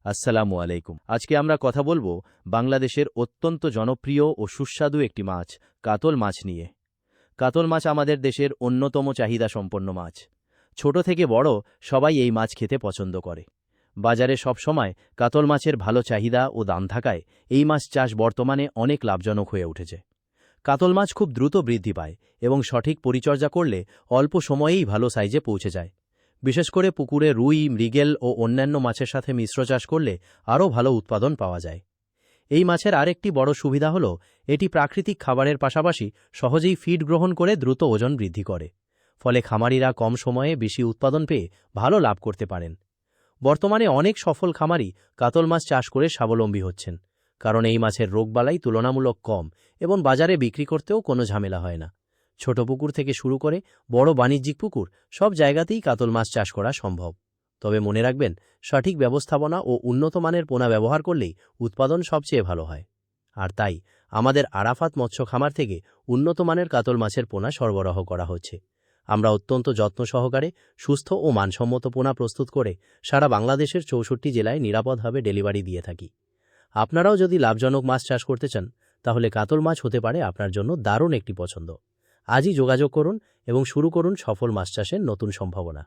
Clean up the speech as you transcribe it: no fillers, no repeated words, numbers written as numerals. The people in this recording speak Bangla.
আসসালামু আলাইকুম। আজকে আমরা কথা বলবো বাংলাদেশের অত্যন্ত জনপ্রিয় ও সুস্বাদু একটি মাছ, কাতল মাছ নিয়ে। কাতল মাছ আমাদের দেশের অন্যতম চাহিদাসম্পন্ন মাছ। ছোট থেকে বড় সবাই এই মাছ খেতে পছন্দ করে। বাজারে সবসময় কাতল মাছের ভালো চাহিদা ও দাম থাকায় এই মাছ চাষ বর্তমানে অনেক লাভজনক হয়ে উঠেছে। কাতল মাছ খুব দ্রুত বৃদ্ধি পায় এবং সঠিক পরিচর্যা করলে অল্প সময়েই ভালো সাইজে পৌঁছে যায়। বিশেষ করে পুকুরে রুই, মৃগেল ও অন্যান্য মাছের সাথে মিশ্র চাষ করলে আরও ভালো উৎপাদন পাওয়া যায়। এই মাছের আরেকটি বড় সুবিধা হল এটি প্রাকৃতিক খাবারের পাশাপাশি সহজেই ফিড গ্রহণ করে দ্রুত ওজন বৃদ্ধি করে। ফলে খামারিরা কম সময়ে বেশি উৎপাদন পেয়ে ভালো লাভ করতে পারেন। বর্তমানে অনেক সফল খামারি কাতল মাছ চাষ করে স্বাবলম্বী হচ্ছেন, কারণ এই মাছের রোগবালাই তুলনামূলক কম এবং বাজারে বিক্রি করতেও কোনো ঝামেলা হয় না। ছোট পুকুর থেকে শুরু করে বড় বাণিজ্যিক পুকুর সব জায়গাতেই কাতল মাছ চাষ করা সম্ভব। তবে মনে রাখবেন, সঠিক ব্যবস্থাপনা ও উন্নত মানের পোনা ব্যবহার করলেই উৎপাদন সবচেয়ে ভালো হয়। আর তাই আমাদের আরাফাত মৎস্য খামার থেকে উন্নত মানের কাতল মাছের পোনা সরবরাহ করা হচ্ছে। আমরা অত্যন্ত যত্ন সহকারে সুস্থ ও মানসম্মত পোনা প্রস্তুত করে সারা বাংলাদেশের 64 জেলায় নিরাপদভাবে ডেলিভারি দিয়ে থাকি। আপনারাও যদি লাভজনক মাছ চাষ করতে চান, তাহলে কাতল মাছ হতে পারে আপনার জন্য দারুণ একটি পছন্দ। আজই যোগাযোগ করুন এবং শুরু করুন সফল মাছ চাষের নতুন সম্ভাবনা।